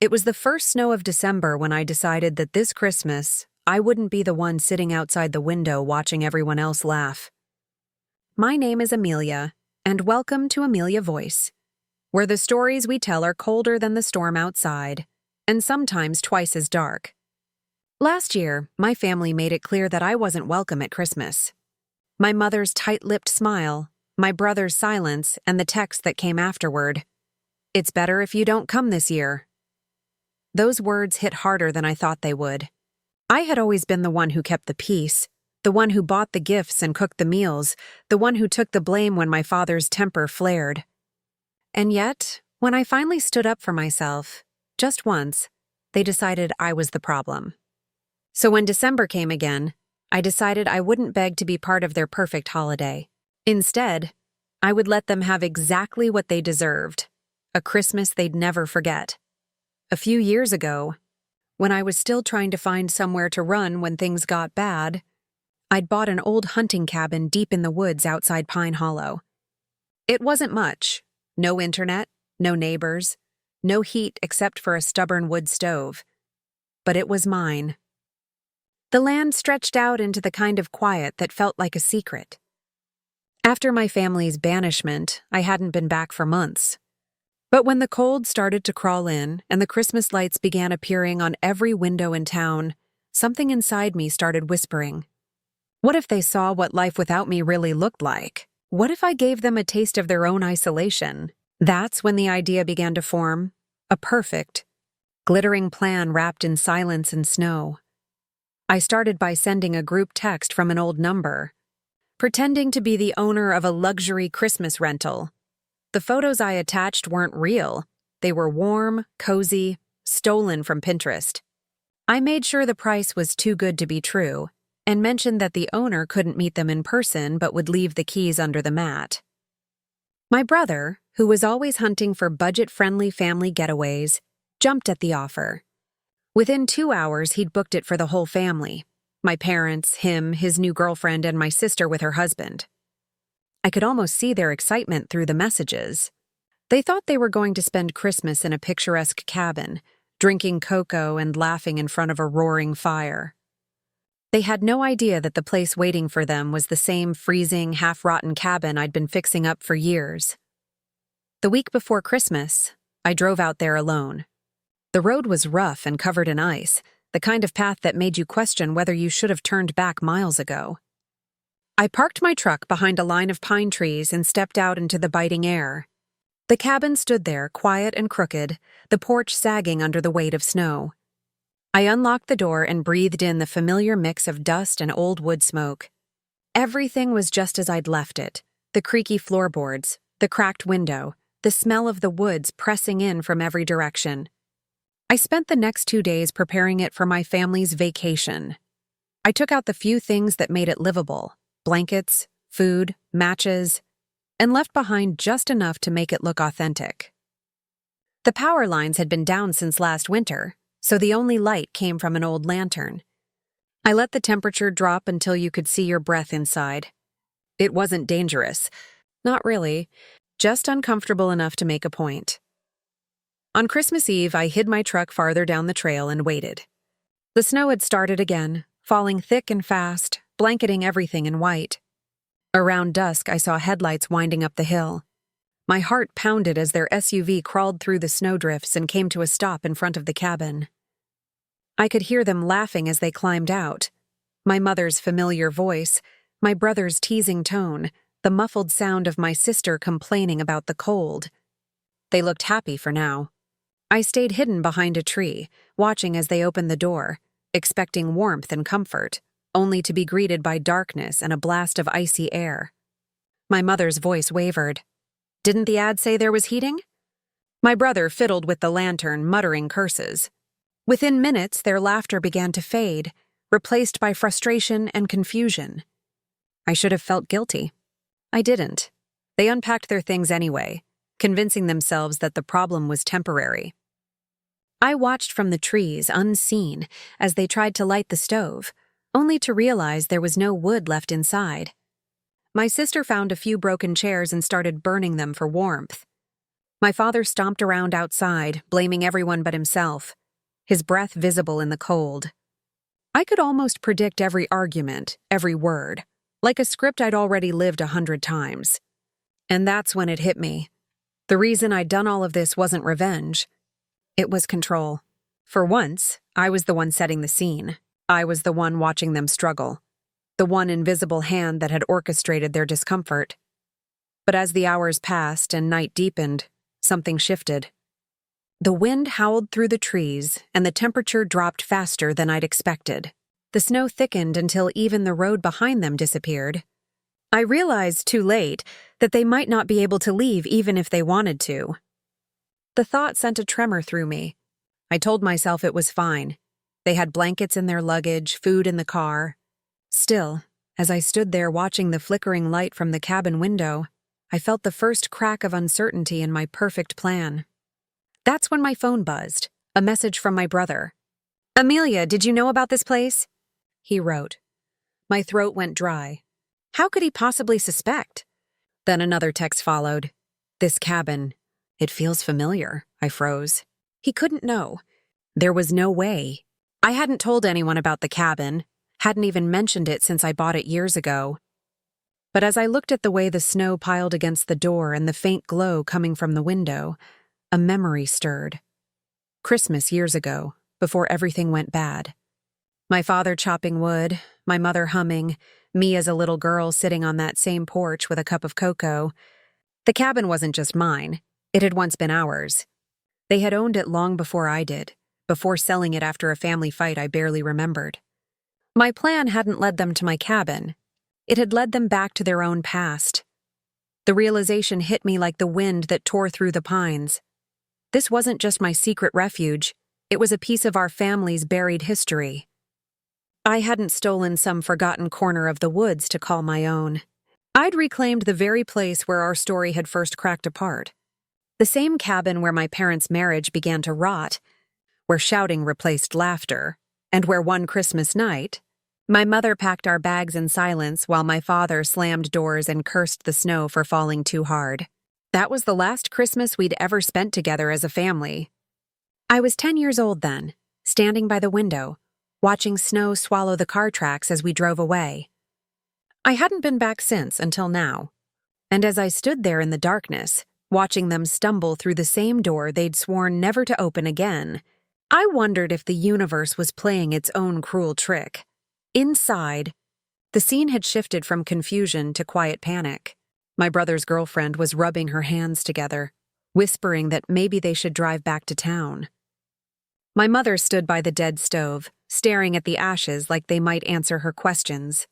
It was the first snow of December when I decided that this Christmas, I wouldn't be the one sitting outside the window watching everyone else laugh. My name is Amelia, and welcome to Amelia Voice, where the stories we tell are colder than the storm outside, and sometimes twice as dark. Last year, my family made it clear that I wasn't welcome at Christmas. My mother's tight-lipped smile, my brother's silence, and the text that came afterward. "It's better if you don't come this year." Those words hit harder than I thought they would. I had always been the one who kept the peace, the one who bought the gifts and cooked the meals, the one who took the blame when my father's temper flared. And yet, when I finally stood up for myself, just once, they decided I was the problem. So when December came again, I decided I wouldn't beg to be part of their perfect holiday. Instead, I would let them have exactly what they deserved, a Christmas they'd never forget. A few years ago, when I was still trying to find somewhere to run when things got bad, I'd bought an old hunting cabin deep in the woods outside Pine Hollow. It wasn't much. No internet, no neighbors, no heat except for a stubborn wood stove. But it was mine. The land stretched out into the kind of quiet that felt like a secret. After my family's banishment, I hadn't been back for months. But when the cold started to crawl in and the Christmas lights began appearing on every window in town, something inside me started whispering. What if they saw what life without me really looked like? What if I gave them a taste of their own isolation? That's when the idea began to form, a perfect, glittering plan wrapped in silence and snow. I started by sending a group text from an old number, pretending to be the owner of a luxury Christmas rental. The photos I attached weren't real. They were warm, cozy, stolen from Pinterest. I made sure the price was too good to be true, and mentioned that the owner couldn't meet them in person but would leave the keys under the mat. My brother, who was always hunting for budget-friendly family getaways, jumped at the offer. Within 2 hours, he'd booked it for the whole family. My parents, him, his new girlfriend, and my sister with her husband. I could almost see their excitement through the messages. They thought they were going to spend Christmas in a picturesque cabin, drinking cocoa and laughing in front of a roaring fire. They had no idea that the place waiting for them was the same freezing, half-rotten cabin I'd been fixing up for years. The week before Christmas, I drove out there alone. The road was rough and covered in ice, the kind of path that made you question whether you should have turned back miles ago. I parked my truck behind a line of pine trees and stepped out into the biting air. The cabin stood there, quiet and crooked, the porch sagging under the weight of snow. I unlocked the door and breathed in the familiar mix of dust and old wood smoke. Everything was just as I'd left it, the creaky floorboards, the cracked window, the smell of the woods pressing in from every direction. I spent the next 2 days preparing it for my family's vacation. I took out the few things that made it livable. Blankets, food, matches, and left behind just enough to make it look authentic. The power lines had been down since last winter, so the only light came from an old lantern. I let the temperature drop until you could see your breath inside. It wasn't dangerous. Not really, just uncomfortable enough to make a point. On Christmas Eve, I hid my truck farther down the trail and waited. The snow had started again, falling thick and fast, blanketing everything in white. Around dusk, I saw headlights winding up the hill. My heart pounded as their SUV crawled through the snowdrifts and came to a stop in front of the cabin. I could hear them laughing as they climbed out. My mother's familiar voice, my brother's teasing tone, the muffled sound of my sister complaining about the cold. They looked happy for now. I stayed hidden behind a tree, watching as they opened the door, expecting warmth and comfort, only to be greeted by darkness and a blast of icy air. My mother's voice wavered. "Didn't the ad say there was heating?" My brother fiddled with the lantern, muttering curses. Within minutes, their laughter began to fade, replaced by frustration and confusion. I should have felt guilty. I didn't. They unpacked their things anyway, convincing themselves that the problem was temporary. I watched from the trees, unseen, as they tried to light the stove, only to realize there was no wood left inside. My sister found a few broken chairs and started burning them for warmth. My father stomped around outside, blaming everyone but himself, his breath visible in the cold. I could almost predict every argument, every word, like a script I'd already lived 100 times. And that's when it hit me. The reason I'd done all of this wasn't revenge. It was control. For once, I was the one setting the scene. I was the one watching them struggle. The one invisible hand that had orchestrated their discomfort. But as the hours passed and night deepened, something shifted. The wind howled through the trees, and the temperature dropped faster than I'd expected. The snow thickened until even the road behind them disappeared. I realized too late that they might not be able to leave even if they wanted to. The thought sent a tremor through me. I told myself it was fine. They had blankets in their luggage, food in the car. Still, as I stood there watching the flickering light from the cabin window, I felt the first crack of uncertainty in my perfect plan. That's when my phone buzzed, a message from my brother. "Amelia, did you know about this place?" He wrote. My throat went dry. How could he possibly suspect? Then another text followed. "This cabin. It feels familiar." I froze. He couldn't know. There was no way. I hadn't told anyone about the cabin, hadn't even mentioned it since I bought it years ago. But as I looked at the way the snow piled against the door and the faint glow coming from the window, a memory stirred. Christmas years ago, before everything went bad. My father chopping wood, my mother humming, me as a little girl sitting on that same porch with a cup of cocoa. The cabin wasn't just mine. It had once been ours. They had owned it long before I did, before selling it after a family fight I barely remembered. My plan hadn't led them to my cabin. It had led them back to their own past. The realization hit me like the wind that tore through the pines. This wasn't just my secret refuge. It was a piece of our family's buried history. I hadn't stolen some forgotten corner of the woods to call my own. I'd reclaimed the very place where our story had first cracked apart. The same cabin where my parents' marriage began to rot, where shouting replaced laughter, and where one Christmas night, my mother packed our bags in silence while my father slammed doors and cursed the snow for falling too hard. That was the last Christmas we'd ever spent together as a family. I was 10 years old then, standing by the window, watching snow swallow the car tracks as we drove away. I hadn't been back since until now, and as I stood there in the darkness, watching them stumble through the same door they'd sworn never to open again, I wondered if the universe was playing its own cruel trick. Inside, the scene had shifted from confusion to quiet panic. My brother's girlfriend was rubbing her hands together, whispering that maybe they should drive back to town. My mother stood by the dead stove, staring at the ashes like they might answer her questions.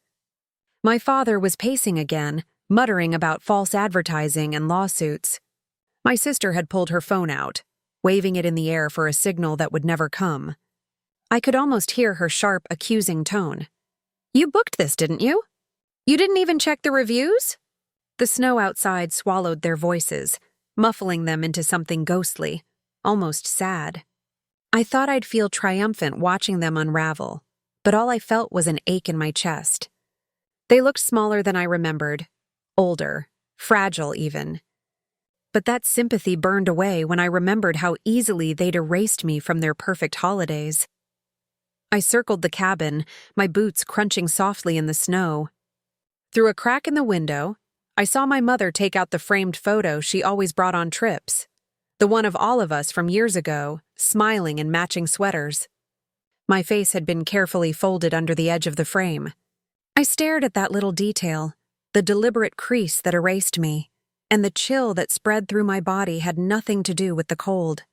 My father was pacing again, muttering about false advertising and lawsuits. My sister had pulled her phone out, waving it in the air for a signal that would never come. I could almost hear her sharp, accusing tone. "You booked this, didn't you? You didn't even check the reviews?" The snow outside swallowed their voices, muffling them into something ghostly, almost sad. I thought I'd feel triumphant watching them unravel, but all I felt was an ache in my chest. They looked smaller than I remembered, older, fragile even. But that sympathy burned away when I remembered how easily they'd erased me from their perfect holidays. I circled the cabin, my boots crunching softly in the snow. Through a crack in the window, I saw my mother take out the framed photo she always brought on trips, the one of all of us from years ago, smiling in matching sweaters. My face had been carefully folded under the edge of the frame. I stared at that little detail, the deliberate crease that erased me, and the chill that spread through my body had nothing to do with the cold.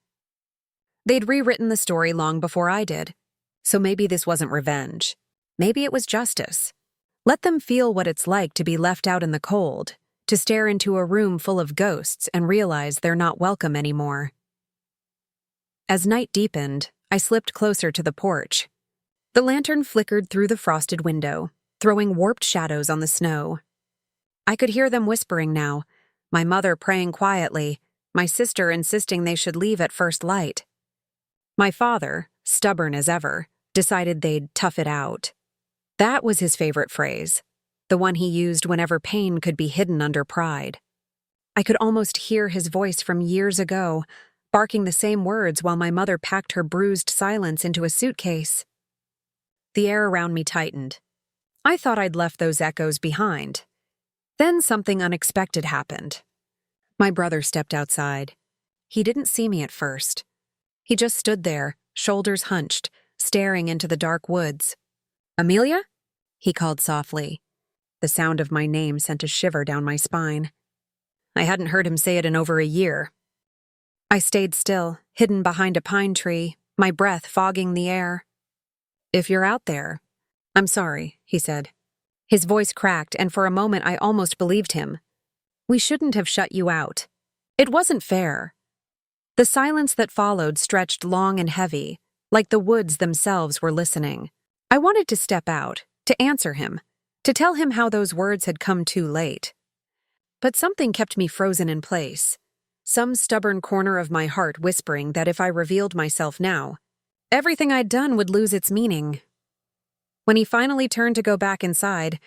They'd rewritten the story long before I did, so maybe this wasn't revenge. Maybe it was justice. Let them feel what it's like to be left out in the cold, to stare into a room full of ghosts and realize they're not welcome anymore. As night deepened, I slipped closer to the porch. The lantern flickered through the frosted window, throwing warped shadows on the snow. I could hear them whispering now, my mother praying quietly, my sister insisting they should leave at first light. My father, stubborn as ever, decided they'd tough it out. That was his favorite phrase, the one he used whenever pain could be hidden under pride. I could almost hear his voice from years ago, barking the same words while my mother packed her bruised silence into a suitcase. The air around me tightened. I thought I'd left those echoes behind. Then something unexpected happened. My brother stepped outside. He didn't see me at first. He just stood there, shoulders hunched, staring into the dark woods. "Amelia?" he called softly. The sound of my name sent a shiver down my spine. I hadn't heard him say it in over a year. I stayed still, hidden behind a pine tree, my breath fogging the air. "If you're out there, I'm sorry," he said. His voice cracked, and for a moment I almost believed him. "We shouldn't have shut you out. It wasn't fair." The silence that followed stretched long and heavy, like the woods themselves were listening. I wanted to step out, to answer him, to tell him how those words had come too late. But something kept me frozen in place, some stubborn corner of my heart whispering that if I revealed myself now, everything I'd done would lose its meaning. When he finally turned to go back inside,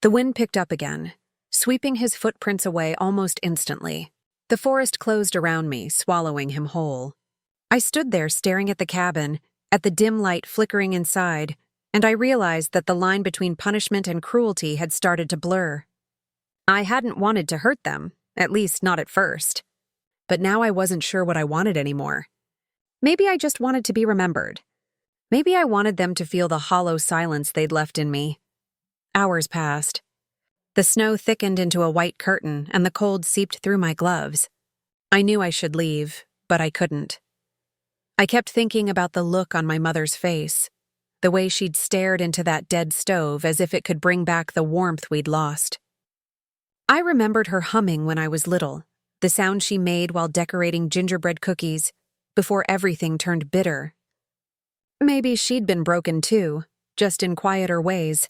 the wind picked up again, sweeping his footprints away almost instantly. The forest closed around me, swallowing him whole. I stood there staring at the cabin, at the dim light flickering inside, and I realized that the line between punishment and cruelty had started to blur. I hadn't wanted to hurt them, at least not at first. But now I wasn't sure what I wanted anymore. Maybe I just wanted to be remembered. Maybe I wanted them to feel the hollow silence they'd left in me. Hours passed. The snow thickened into a white curtain, and the cold seeped through my gloves. I knew I should leave, but I couldn't. I kept thinking about the look on my mother's face, the way she'd stared into that dead stove as if it could bring back the warmth we'd lost. I remembered her humming when I was little, the sound she made while decorating gingerbread cookies, before everything turned bitter. Maybe she'd been broken too, just in quieter ways.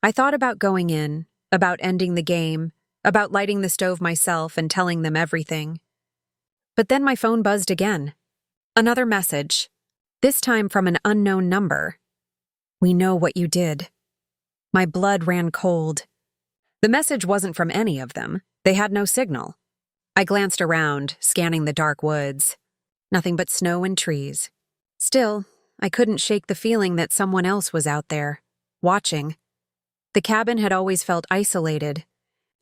I thought about going in, about ending the game, about lighting the stove myself and telling them everything. But then my phone buzzed again. Another message, this time from an unknown number. "We know what you did." My blood ran cold. The message wasn't from any of them. They had no signal. I glanced around, scanning the dark woods. Nothing but snow and trees. Still, I couldn't shake the feeling that someone else was out there, watching. The cabin had always felt isolated,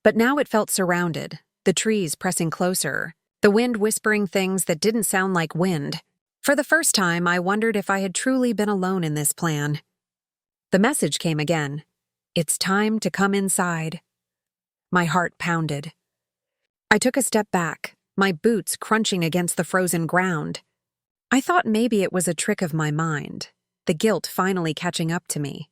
but now it felt surrounded, the trees pressing closer, the wind whispering things that didn't sound like wind. For the first time, I wondered if I had truly been alone in this plan. The message came again. "It's time to come inside." My heart pounded. I took a step back, my boots crunching against the frozen ground. I thought maybe it was a trick of my mind, the guilt finally catching up to me.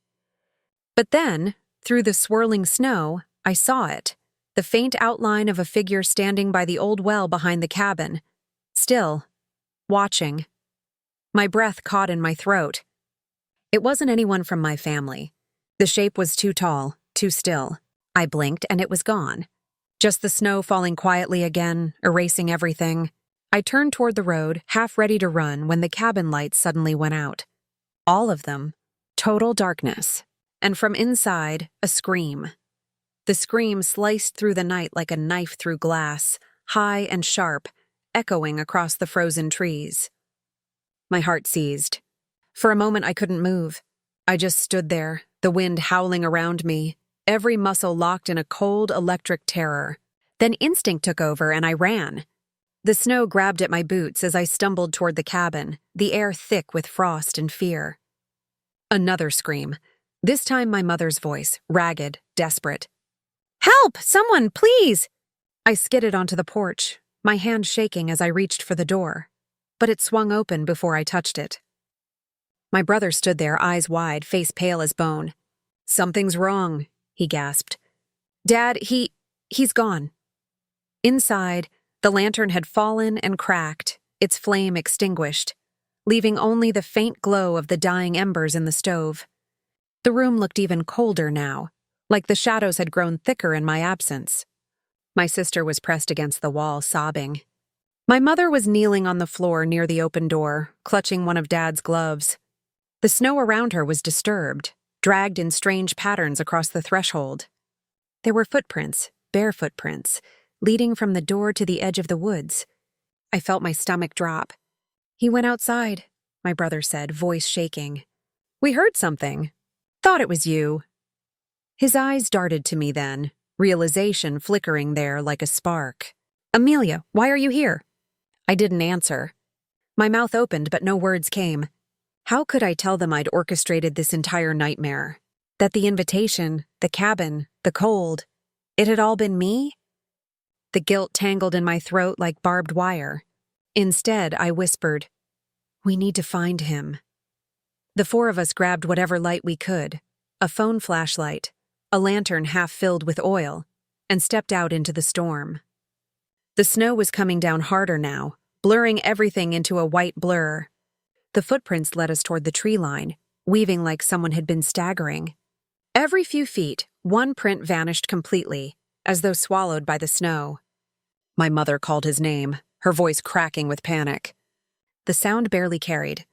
But then, through the swirling snow, I saw it, the faint outline of a figure standing by the old well behind the cabin, still, watching. My breath caught in my throat. It wasn't anyone from my family. The shape was too tall, too still. I blinked and it was gone. Just the snow falling quietly again, erasing everything. I turned toward the road, half ready to run, when the cabin lights suddenly went out. All of them. Total darkness. And from inside, a scream. The scream sliced through the night like a knife through glass, high and sharp, echoing across the frozen trees. My heart seized. For a moment I couldn't move. I just stood there, the wind howling around me, every muscle locked in a cold, electric terror. Then instinct took over and I ran. The snow grabbed at my boots as I stumbled toward the cabin, the air thick with frost and fear. Another scream. This time my mother's voice, ragged, desperate. "Help! Someone, please!" I skidded onto the porch, my hand shaking as I reached for the door. But it swung open before I touched it. My brother stood there, eyes wide, face pale as bone. "Something's wrong," he gasped. "Dad, he's gone." Inside, the lantern had fallen and cracked, its flame extinguished, leaving only the faint glow of the dying embers in the stove. The room looked even colder now, like the shadows had grown thicker in my absence. My sister was pressed against the wall, sobbing. My mother was kneeling on the floor near the open door, clutching one of Dad's gloves. The snow around her was disturbed, dragged in strange patterns across the threshold. There were footprints, bare footprints, leading from the door to the edge of the woods. I felt my stomach drop. "He went outside," my brother said, voice shaking. "We heard something. Thought it was you." His eyes darted to me then, realization flickering there like a spark. "Amelia, why are you here?" I didn't answer. My mouth opened, but no words came. How could I tell them I'd orchestrated this entire nightmare? That the invitation, the cabin, the cold, it had all been me? The guilt tangled in my throat like barbed wire. Instead, I whispered, "We need to find him." The four of us grabbed whatever light we could, a phone flashlight, a lantern half filled with oil, and stepped out into the storm. The snow was coming down harder now, blurring everything into a white blur. The footprints led us toward the tree line, weaving like someone had been staggering. Every few feet, one print vanished completely, as though swallowed by the snow. My mother called his name, her voice cracking with panic. The sound barely carried.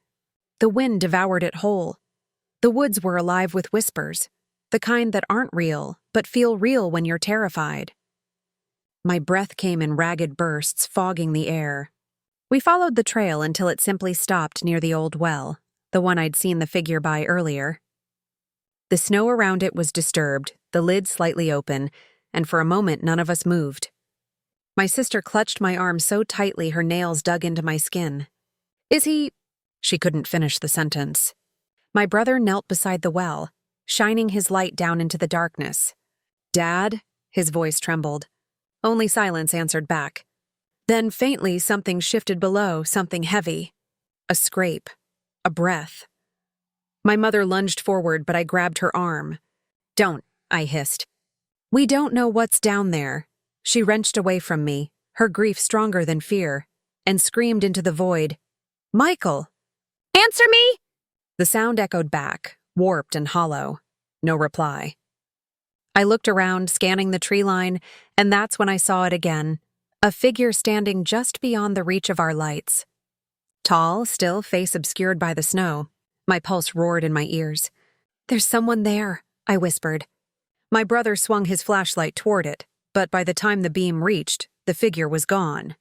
The wind devoured it whole. The woods were alive with whispers, the kind that aren't real, but feel real when you're terrified. My breath came in ragged bursts, fogging the air. We followed the trail until it simply stopped near the old well, the one I'd seen the figure by earlier. The snow around it was disturbed, the lid slightly open, and for a moment none of us moved. My sister clutched my arm so tightly her nails dug into my skin. "Is he—" She couldn't finish the sentence. My brother knelt beside the well, shining his light down into the darkness. "Dad?" His voice trembled. Only silence answered back. Then faintly something shifted below, something heavy. A scrape. A breath. My mother lunged forward, but I grabbed her arm. "Don't," I hissed. "We don't know what's down there." She wrenched away from me, her grief stronger than fear, and screamed into the void, "Michael! Answer me!" The sound echoed back, warped and hollow. No reply. I looked around, scanning the tree line, and that's when I saw it again, a figure standing just beyond the reach of our lights. Tall, still, face obscured by the snow. My pulse roared in my ears. "There's someone there," I whispered. My brother swung his flashlight toward it, but by the time the beam reached, the figure was gone.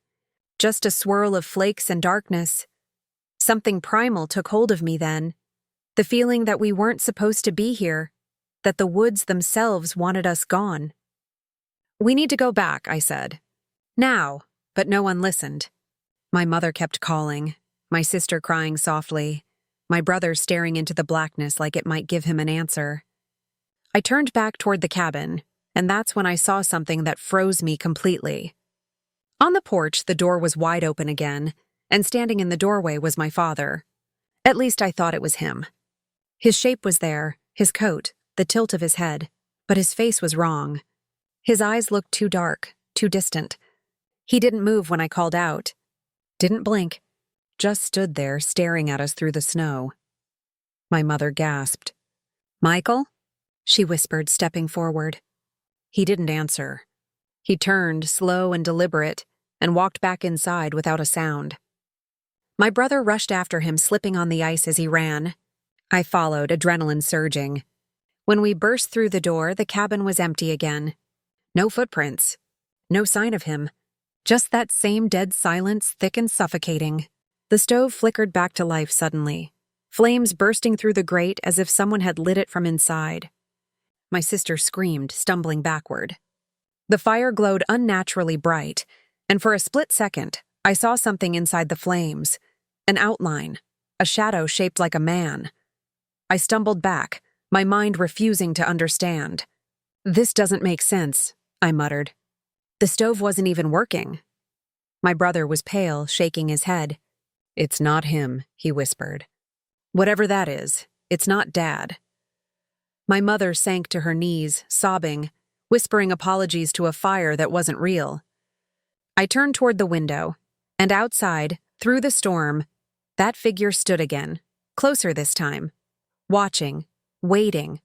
Just a swirl of flakes and darkness. Something primal took hold of me then. The feeling that we weren't supposed to be here, that the woods themselves wanted us gone. "We need to go back," I said. "Now," but no one listened. My mother kept calling, my sister crying softly, my brother staring into the blackness like it might give him an answer. I turned back toward the cabin, and that's when I saw something that froze me completely. On the porch, the door was wide open again, and standing in the doorway was my father. At least I thought it was him. His shape was there, his coat, the tilt of his head, but his face was wrong. His eyes looked too dark, too distant. He didn't move when I called out. Didn't blink. Just stood there staring at us through the snow. My mother gasped. "Michael?" she whispered, stepping forward. He didn't answer. He turned, slow and deliberate, and walked back inside without a sound. My brother rushed after him, slipping on the ice as he ran. I followed, adrenaline surging. When we burst through the door, the cabin was empty again. No footprints. No sign of him. Just that same dead silence, thick and suffocating. The stove flickered back to life suddenly, flames bursting through the grate as if someone had lit it from inside. My sister screamed, stumbling backward. The fire glowed unnaturally bright, and for a split second, I saw something inside the flames. An outline, a shadow shaped like a man. I stumbled back, my mind refusing to understand. "This doesn't make sense," I muttered. The stove wasn't even working. My brother was pale, shaking his head. "It's not him," he whispered. "Whatever that is, it's not Dad." My mother sank to her knees, sobbing, whispering apologies to a fire that wasn't real. I turned toward the window, and outside, through the storm, that figure stood again, closer this time, watching, waiting.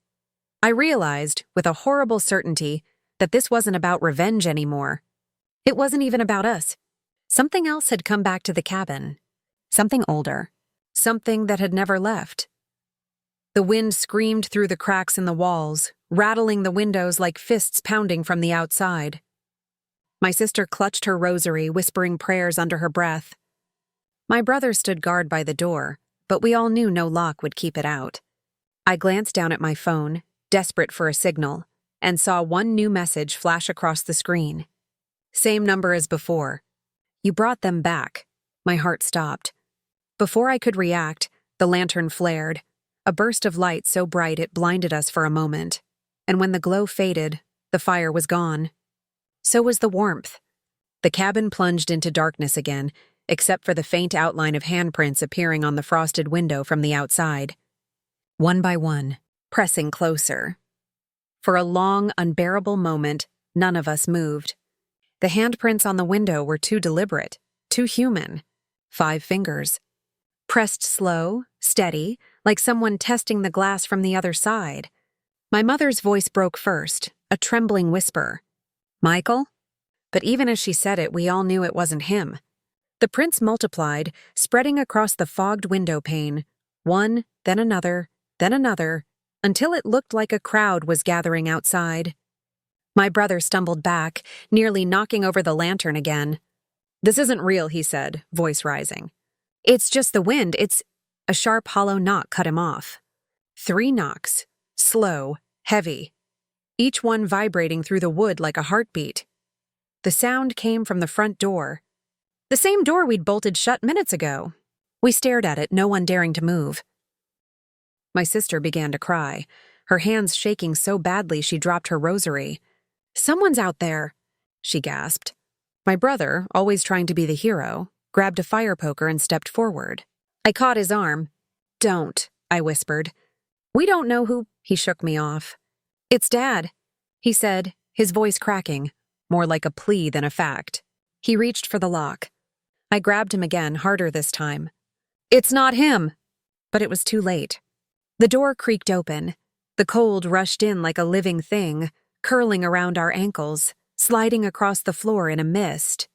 I realized, with a horrible certainty, that this wasn't about revenge anymore. It wasn't even about us. Something else had come back to the cabin. Something older. Something that had never left. The wind screamed through the cracks in the walls, rattling the windows like fists pounding from the outside. My sister clutched her rosary, whispering prayers under her breath. My brother stood guard by the door, but we all knew no lock would keep it out. I glanced down at my phone, desperate for a signal, and saw one new message flash across the screen. Same number as before. You brought them back. My heart stopped. Before I could react, the lantern flared, a burst of light so bright it blinded us for a moment. And when the glow faded, the fire was gone. So was the warmth. The cabin plunged into darkness again, except for the faint outline of handprints appearing on the frosted window from the outside. One by one, pressing closer. For a long, unbearable moment, none of us moved. The handprints on the window were too deliberate, too human. 5 fingers. Pressed slow, steady, like someone testing the glass from the other side. My mother's voice broke first, a trembling whisper. Michael? But even as she said it, we all knew it wasn't him. The prints multiplied, spreading across the fogged window pane, one, then another, until it looked like a crowd was gathering outside. My brother stumbled back, nearly knocking over the lantern again. This isn't real, he said, voice rising. It's just the wind, it's... A sharp, hollow knock cut him off. 3 knocks, slow, heavy, each one vibrating through the wood like a heartbeat. The sound came from the front door. The same door we'd bolted shut minutes ago. We stared at it, no one daring to move. My sister began to cry, her hands shaking so badly she dropped her rosary. Someone's out there, she gasped. My brother, always trying to be the hero, grabbed a fire poker and stepped forward. I caught his arm. Don't, I whispered. We don't know who... He shook me off. It's Dad, he said, his voice cracking, more like a plea than a fact. He reached for the lock. I grabbed him again, harder this time. It's not him! But it was too late. The door creaked open. The cold rushed in like a living thing, curling around our ankles, sliding across the floor in a mist.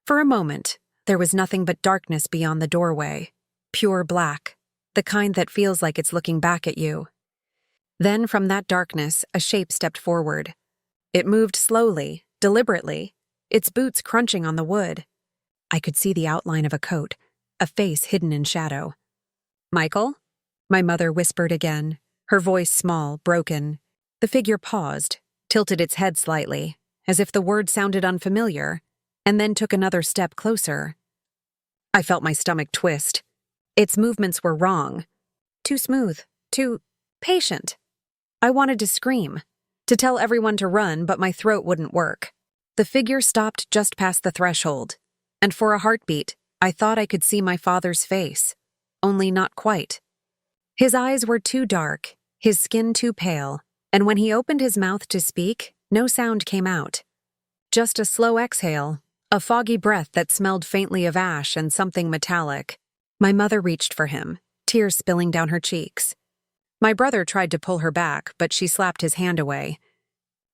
For a moment, there was nothing but darkness beyond the doorway. Pure black, the kind that feels like it's looking back at you. Then from that darkness, a shape stepped forward. It moved slowly, deliberately, its boots crunching on the wood. I could see the outline of a coat, a face hidden in shadow. Michael? My mother whispered again, her voice small, broken. The figure paused, tilted its head slightly, as if the word sounded unfamiliar, and then took another step closer. I felt my stomach twist. Its movements were wrong. Too smooth, too patient. I wanted to scream, to tell everyone to run, but my throat wouldn't work. The figure stopped just past the threshold, and for a heartbeat, I thought I could see my father's face, only not quite. His eyes were too dark, his skin too pale, and when he opened his mouth to speak, no sound came out. Just a slow exhale, a foggy breath that smelled faintly of ash and something metallic. My mother reached for him, tears spilling down her cheeks. My brother tried to pull her back, but she slapped his hand away.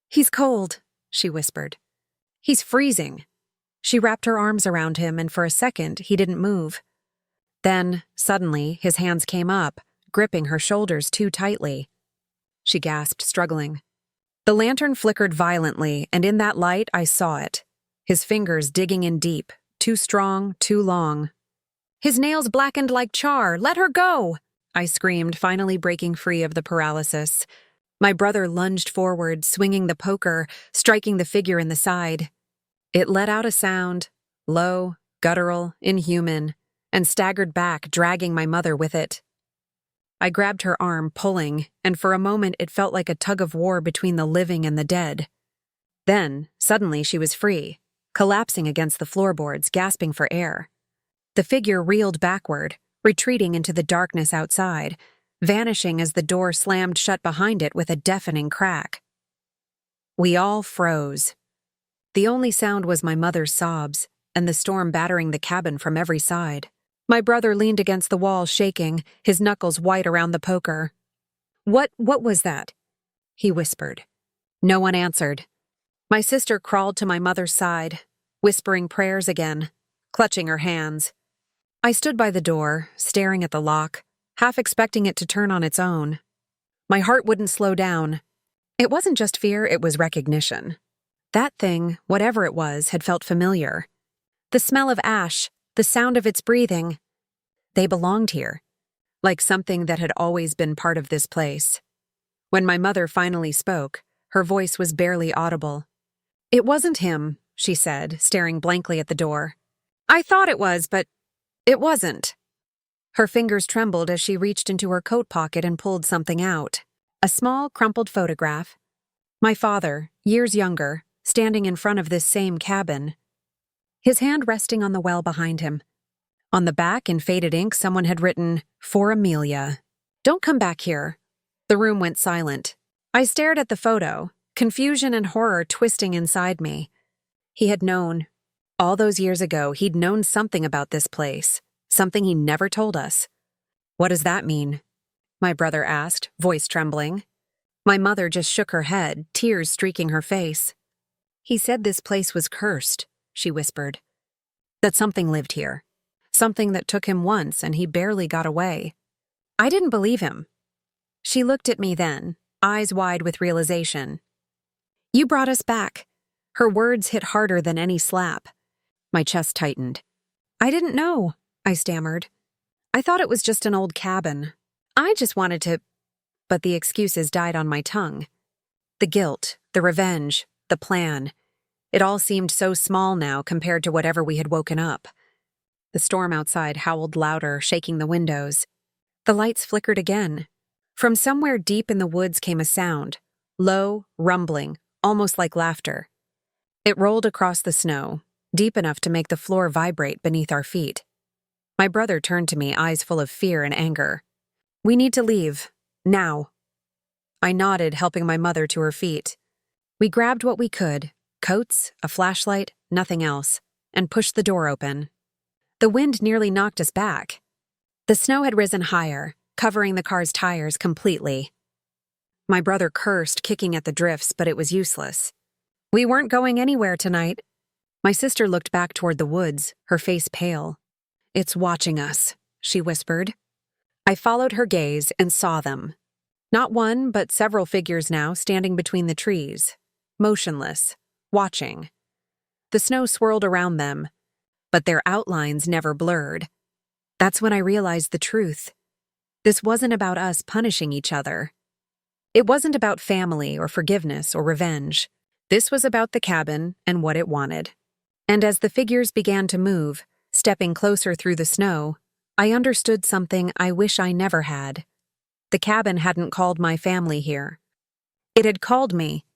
He's cold, she whispered. He's freezing. She wrapped her arms around him, and for a second, he didn't move. Then, suddenly, his hands came up, gripping her shoulders too tightly. She gasped, struggling. The lantern flickered violently, and in that light, I saw it. His fingers digging in deep, too strong, too long. His nails blackened like char. Let her go! I screamed, finally breaking free of the paralysis. My brother lunged forward, swinging the poker, striking the figure in the side. It let out a sound, low, guttural, inhuman, and staggered back, dragging my mother with it. I grabbed her arm, pulling, and for a moment it felt like a tug of war between the living and the dead. Then, suddenly she was free, collapsing against the floorboards, gasping for air. The figure reeled backward, retreating into the darkness outside, vanishing as the door slammed shut behind it with a deafening crack. We all froze. The only sound was my mother's sobs, and the storm battering the cabin from every side. My brother leaned against the wall, shaking, his knuckles white around the poker. What was that? He whispered. No one answered. My sister crawled to my mother's side, whispering prayers again, clutching her hands. I stood by the door, staring at the lock, half expecting it to turn on its own. My heart wouldn't slow down. It wasn't just fear, it was recognition. That thing, whatever it was, had felt familiar. The smell of ash, the sound of its breathing. They belonged here, like something that had always been part of this place. When my mother finally spoke, her voice was barely audible. "It wasn't him," she said, staring blankly at the door. "I thought it was, but it wasn't." Her fingers trembled as she reached into her coat pocket and pulled something out. A small, crumpled photograph. My father, years younger, standing in front of this same cabin. His hand resting on the well behind him. On the back, in faded ink, someone had written, "For Amelia. Don't come back here." The room went silent. I stared at the photo, confusion and horror twisting inside me. He had known. All those years ago, he'd known something about this place, something he never told us. "What does that mean?" my brother asked, voice trembling. My mother just shook her head, tears streaking her face. "He said this place was cursed," she whispered. "That something lived here. Something that took him once and he barely got away." I didn't believe him. She looked at me then, eyes wide with realization. "You brought us back." Her words hit harder than any slap. My chest tightened. "I didn't know," I stammered. "I thought it was just an old cabin. I just wanted to—" But the excuses died on my tongue. The guilt, the revenge, the plan. It all seemed so small now compared to whatever we had woken up. The storm outside howled louder, shaking the windows. The lights flickered again. From somewhere deep in the woods came a sound, low, rumbling, almost like laughter. It rolled across the snow, deep enough to make the floor vibrate beneath our feet. My brother turned to me, eyes full of fear and anger. "We need to leave. Now." I nodded, helping my mother to her feet. We grabbed what we could, coats, a flashlight, nothing else, and pushed the door open. The wind nearly knocked us back. The snow had risen higher, covering the car's tires completely. My brother cursed, kicking at the drifts, but it was useless. "We weren't going anywhere tonight." My sister looked back toward the woods, her face pale. "It's watching us," she whispered. I followed her gaze and saw them. Not one, but several figures now standing between the trees, motionless, watching. The snow swirled around them, but their outlines never blurred. That's when I realized the truth. This wasn't about us punishing each other. It wasn't about family or forgiveness or revenge. This was about the cabin and what it wanted. And as the figures began to move, stepping closer through the snow, I understood something I wish I never had. The cabin hadn't called my family here. It had called me,